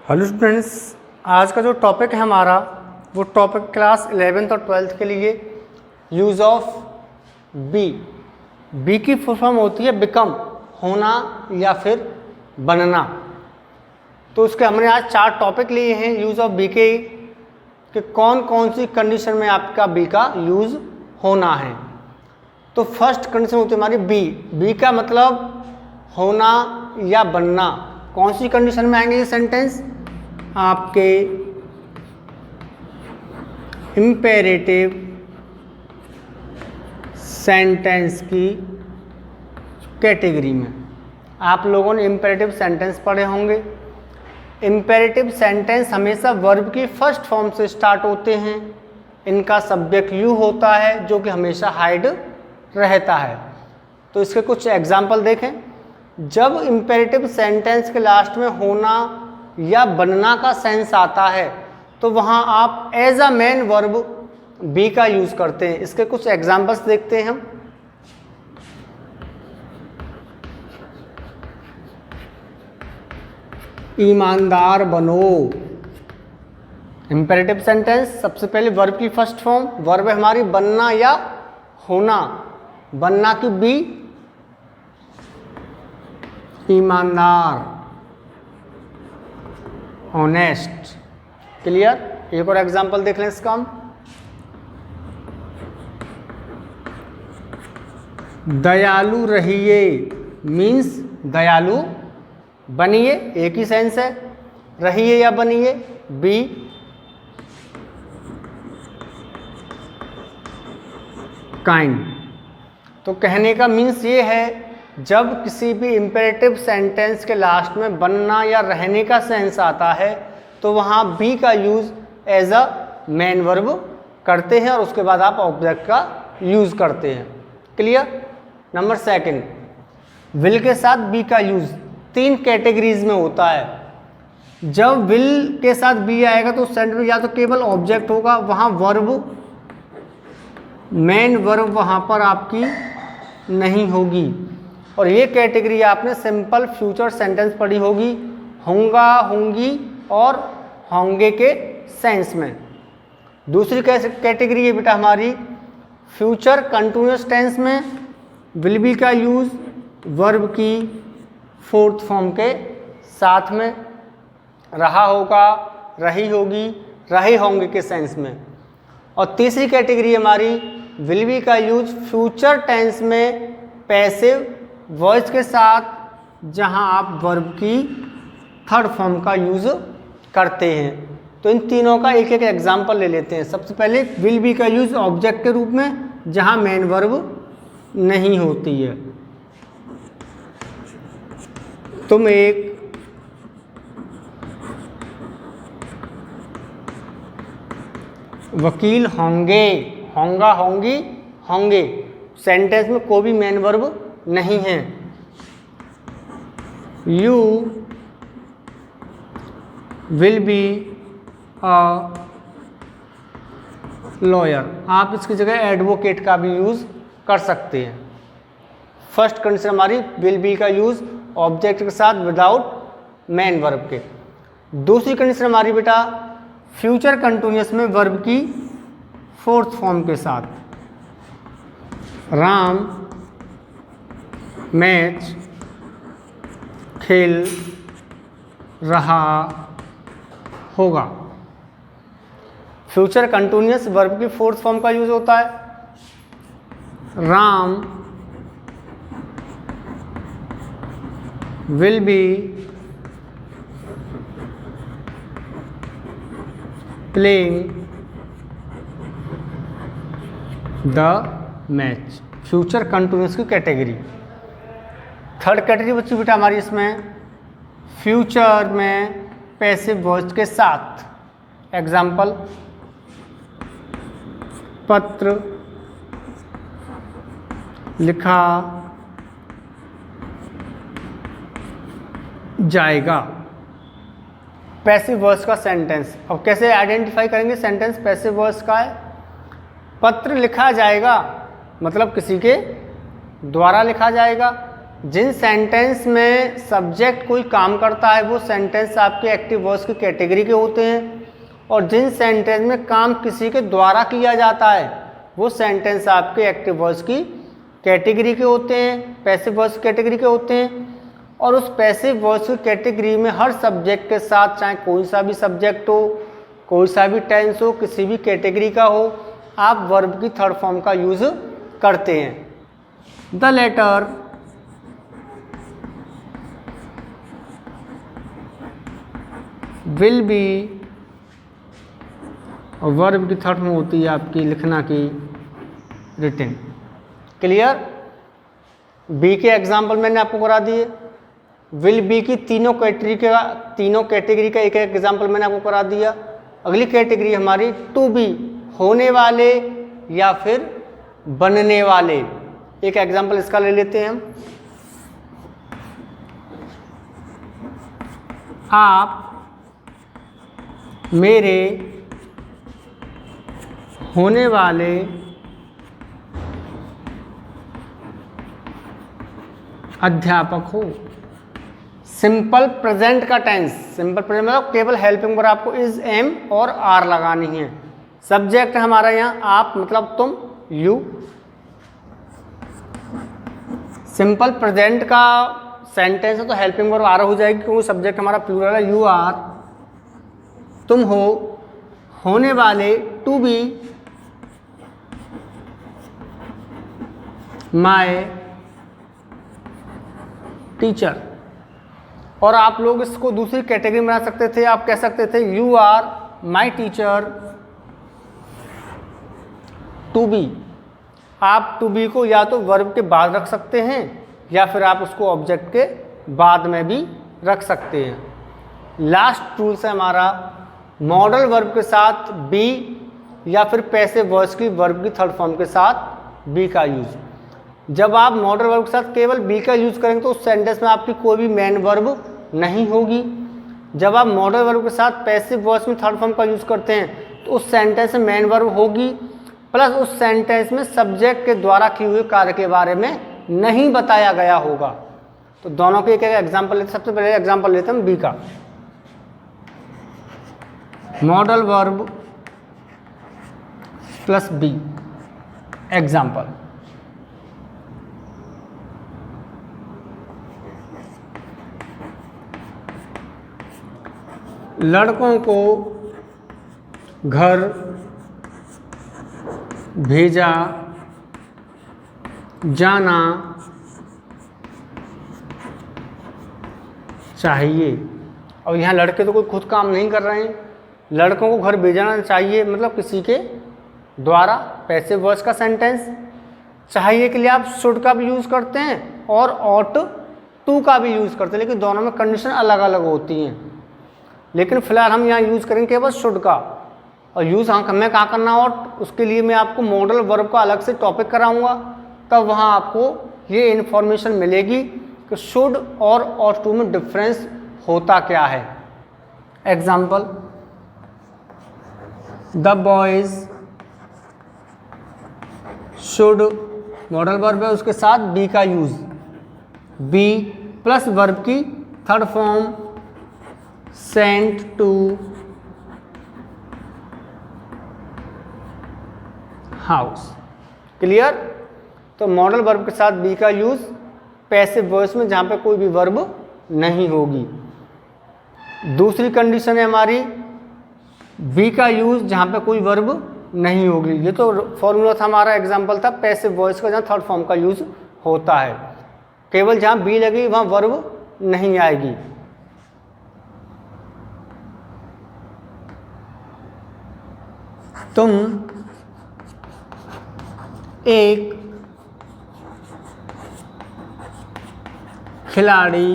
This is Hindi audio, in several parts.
हेलो स्टूडेंट्स, आज का जो टॉपिक है हमारा वो टॉपिक क्लास 11th और 12th के लिए यूज़ ऑफ बी। बी की फुल फॉर्म होती है बिकम, होना या फिर बनना। तो उसके हमने आज 4 टॉपिक लिए हैं यूज़ ऑफ बी के कि कौन कौन सी कंडीशन में आपका बी का यूज़ होना है। तो फर्स्ट कंडीशन होती है हमारी बी। बी का मतलब होना या बनना। कौन सी कंडीशन में आएंगे ये सेंटेंस? आपके इम्पेरेटिव सेंटेंस की कैटेगरी में। आप लोगों ने इम्पेरेटिव सेंटेंस पढ़े होंगे। इम्पेरेटिव सेंटेंस हमेशा वर्ब की फर्स्ट फॉर्म से स्टार्ट होते हैं। इनका सब्जेक्ट यू होता है जो कि हमेशा हाइड रहता है। तो इसके कुछ एग्जाम्पल देखें। जब इम्पेरेटिव सेंटेंस के लास्ट में होना या बनना का सेंस आता है तो वहाँ आप as a main verb be का यूज़ करते हैं। इसके कुछ एग्जाम्पल्स देखते हैं हम। ईमानदार बनो। इम्पेरेटिव सेंटेंस सबसे पहले वर्ब की फर्स्ट फॉर्म, वर्ब है हमारी बनना या होना। बनना की बी ईमानदार, ऑनेस्ट। क्लियर? एक और एग्जांपल देख लें इसका हम। दयालु रहिए मीन्स दयालु बनिए, एक ही सेंस है। रहिए या बनिए बी। काइंड। तो कहने का मीन्स ये है जब किसी भी इम्पेरेटिव सेंटेंस के लास्ट में बनना या रहने का सेंस आता है तो वहाँ बी का use as a main verb करते हैं और उसके बाद आप ऑब्जेक्ट का यूज़ करते हैं। क्लियर? नंबर सेकंड, विल के साथ बी का यूज़ 3 कैटेगरीज में होता है। जब विल के साथ बी आएगा तो सेंटेंस में या तो केवल ऑब्जेक्ट होगा, वहाँ वर्ब मेन वर्ब वहाँ पर आपकी नहीं होगी। और ये कैटेगरी आपने सिंपल फ्यूचर सेंटेंस पढ़ी होगी, होंगा, होंगी और होंगे के सेंस में। दूसरी कैटेगरी है बेटा हमारी फ्यूचर कंटिन्यूअस टेंस में विल बी का यूज़ वर्ब की 4th फॉर्म के साथ में, रहा होगा, रही होगी, रहे होंगे के सेंस में। और तीसरी कैटेगरी हमारी विल बी का यूज फ्यूचर टेंस में पैसिव वॉइस के साथ, जहां आप वर्ब की 3rd फॉर्म का यूज़ करते हैं। तो इन तीनों का एक एक एग्जांपल ले लेते हैं। सबसे पहले विल बी का यूज़ ऑब्जेक्ट के रूप में जहां मेन वर्ब नहीं होती है। तुम एक वकील होंगे, होंगा, होंगी, होंगे। सेंटेंस में कोई भी मेन वर्ब नहीं है। You will be a lawyer. आप इसकी जगह एडवोकेट का भी यूज़ कर सकते हैं। फर्स्ट कंडीशन हमारी विल बी का यूज़ ऑब्जेक्ट के साथ विदाउट मेन वर्ब के। दूसरी कंडीशन हमारी बेटा फ्यूचर कंटिन्यूअस में वर्ब की 4th फॉर्म के साथ। राम मैच खेल रहा होगा। फ्यूचर कंटिन्यूअस वर्ब की 4th फॉर्म का यूज होता है। Ram will be playing the match. Future continuous की कैटेगरी। 3rd कैटेगरी बच्ची बेटा हमारी इसमें फ्यूचर में पैसिव वॉइस के साथ। एग्जाम्पल पत्र लिखा जाएगा। पैसिव वॉइस का सेंटेंस। अब कैसे आइडेंटिफाई करेंगे सेंटेंस पैसिव वॉइस का है? पत्र लिखा जाएगा मतलब किसी के द्वारा लिखा जाएगा। जिन सेंटेंस में सब्जेक्ट कोई काम करता है वो सेंटेंस आपके एक्टिव वर्ब्स की कैटेगरी के होते हैं, और जिन सेंटेंस में काम किसी के द्वारा किया जाता है वो सेंटेंस आपके एक्टिव वर्ब्स की कैटेगरी के होते हैं, पैसिव वर्ब्स कैटेगरी के होते हैं। और उस पैसिव वर्ब्स की कैटेगरी में हर सब्जेक्ट के साथ, चाहे कोई सा भी सब्जेक्ट हो, कोई सा भी टेंस हो, किसी भी कैटेगरी का हो, आप वर्ब की थर्ड फॉर्म का यूज करते हैं। The latter will be, verb की थर्ड फॉर्म होती है आपकी लिखना की, रिटन। क्लियर? बी के एग्जाम्पल मैंने आपको करा दिए। विल बी की तीनों कैटेगरी का एक एक एग्जाम्पल मैंने आपको करा दिया। अगली कैटेगरी हमारी टू बी, होने वाले या फिर बनने वाले। एक एग्जाम्पल इसका ले लेते हैं हम। आप मेरे होने वाले अध्यापक हो। सिंपल प्रेजेंट का टेंस, सिंपल प्रेजेंट मतलब केवल हेल्पिंग वर्ब आपको इज, एम और आर लगानी है। सब्जेक्ट हमारा यहाँ आप मतलब तुम, यू। सिंपल प्रेजेंट का सेंटेंस है तो हेल्पिंग वर्ब आर हो जाएगी क्योंकि सब्जेक्ट हमारा प्लूरल है, यू आर, तुम हो। होने वाले टू बी माय टीचर। और आप लोग इसको दूसरी कैटेगरी में बना सकते थे, आप कह सकते थे you are my teacher to be. आप टू बी को या तो वर्ब के बाद रख सकते हैं या फिर आप उसको ऑब्जेक्ट के बाद में भी रख सकते हैं। लास्ट रूल है हमारा मॉडल वर्ब के साथ बी या फिर पैसिव वर्ब्स की वर्ब की थर्ड फॉर्म के साथ बी का यूज। जब आप मॉडल वर्ब के साथ केवल बी का यूज करेंगे तो उस सेंटेंस में आपकी कोई भी मेन वर्ब नहीं होगी। जब आप मॉडल वर्ब के साथ पैसिव वर्ब्स में थर्ड फॉर्म का यूज करते हैं तो उस सेंटेंस में मेन वर्ब होगी, प्लस उस सेंटेंस में सब्जेक्ट के द्वारा किए हुए कार्य के बारे में नहीं बताया गया होगा। तो दोनों के एक एक एग्जाम्पल लेते। सबसे पहले एग्जाम्पल लेते हैं हम बी का। Modal verb plus be. Example, लड़कों को घर भेजा जाना चाहिए। और यहाँ लड़के तो कोई खुद काम नहीं कर रहे हैं, लड़कों को घर भेजना चाहिए मतलब किसी के द्वारा। पैसिव वर्ब्स का सेंटेंस चाहिए के लिए आप शुड का भी यूज़ करते हैं और ऑट टू का भी यूज़ करते हैं, लेकिन दोनों में कंडीशन अलग अलग होती हैं। लेकिन फिलहाल हम यहाँ यूज़ करेंगे केवल शुड का। और यूज़ हमें कहाँ करना हो, उसके लिए मैं आपको मॉडल वर्ब का अलग से टॉपिक कराऊंगा, तब वहाँ आपको ये इन्फॉर्मेशन मिलेगी कि शुड और ऑट टू में डिफरेंस होता क्या है। Example, the boys should modal verb है, उसके साथ बी का यूज़, बी प्लस वर्ब की third form sent to house. Clear? तो मॉडल वर्ब के साथ बी का यूज पैसिव वर्ब्स में जहां पे कोई भी वर्ब नहीं होगी। दूसरी कंडीशन है हमारी बी का यूज जहां पे कोई वर्ब नहीं होगी। ये तो फॉर्मूला था हमारा, एग्जांपल था पैसिव वर्ब्स का जहां थर्ड फॉर्म का यूज होता है। केवल जहां बी लगी वहां वर्ब नहीं आएगी। तुम एक खिलाड़ी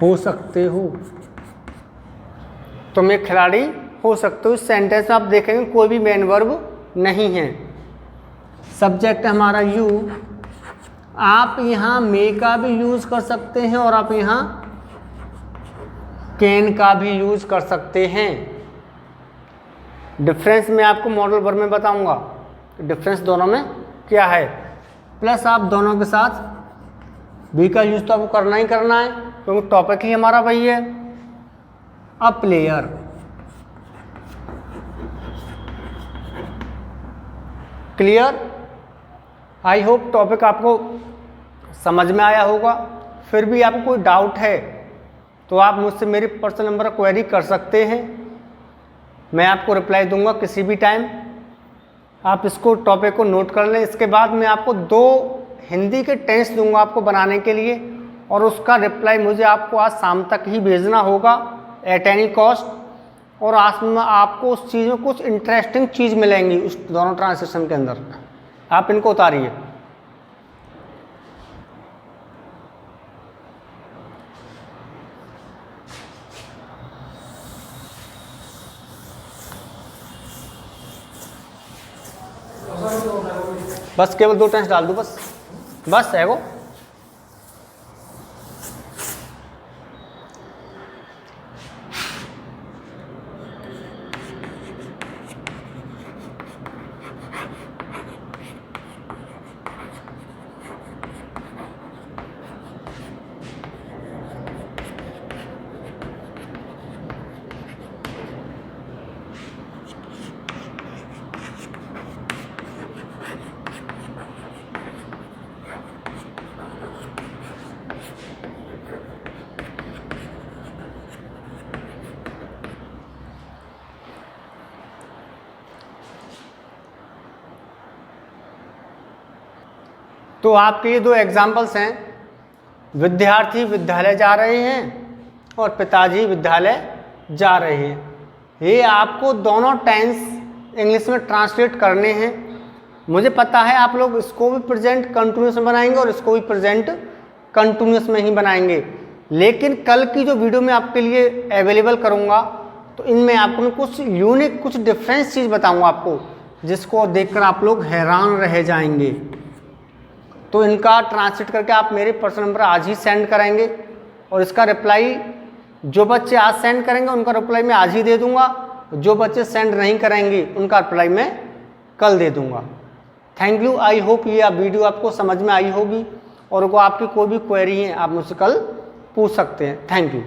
हो सकते हो। तुम एक खिलाड़ी हो सकते हो। इस सेंटेंस में आप देखेंगे कोई भी मेन वर्ब नहीं है। सब्जेक्ट हमारा यू। आप यहाँ मे का भी यूज कर सकते हैं और आप यहाँ कैन का भी यूज कर सकते हैं। डिफरेंस मैं आपको मॉडल वर्ब में बताऊंगा, डिफरेंस दोनों में क्या है। प्लस आप दोनों के साथ बी का यूज तो आपको करना ही करना है क्योंकि टॉपिक ही हमारा वही है। A player, clear. I hope topic आपको समझ में आया होगा। फिर भी आपको कोई डाउट है तो आप मुझसे मेरी पर्सनल नंबर पर क्वेरी कर सकते हैं, मैं आपको रिप्लाई दूंगा किसी भी टाइम। आप इसको टॉपिक को नोट कर लें। इसके बाद मैं आपको 2 हिंदी के टेंस दूंगा आपको बनाने के लिए, और उसका रिप्लाई मुझे आपको आज शाम तक ही भेजना होगा एट एनी कॉस्ट। और आज में आपको उस चीज़ में कुछ इंटरेस्टिंग चीज़ मिलेंगी उस दोनों ट्रांसलेशन के अंदर, आप इनको उतारिए। बस केवल 2 टेंस डाल दूँ, बस है वो। तो आपके ये 2 एग्जाम्पल्स हैं, विद्यार्थी विद्यालय जा रहे हैं और पिताजी विद्यालय जा रहे हैं। ये आपको दोनों टेंस इंग्लिश में ट्रांसलेट करने हैं। मुझे पता है आप लोग इसको भी प्रेजेंट कंटिन्यूस में बनाएंगे और इसको भी प्रेजेंट कंटिन्यूस में ही बनाएंगे, लेकिन कल की जो वीडियो मैं आपके लिए अवेलेबल करूँगा तो इनमें आपको मैं कुछ यूनिक, कुछ डिफरेंस चीज़ बताऊँगा आपको, जिसको देखकर आप लोग हैरान रह जाएंगे। तो इनका ट्रांसलेट करके आप मेरे पर्सनल नंबर आज ही सेंड करेंगे, और इसका रिप्लाई जो बच्चे आज सेंड करेंगे उनका रिप्लाई मैं आज ही दे दूंगा, जो बच्चे सेंड नहीं करेंगे उनका रिप्लाई मैं कल दे दूंगा। Thank you. आई होप ये वीडियो आपको समझ में आई होगी, और को आपकी कोई भी क्वेरी है आप मुझसे कल पूछ सकते हैं। Thank you.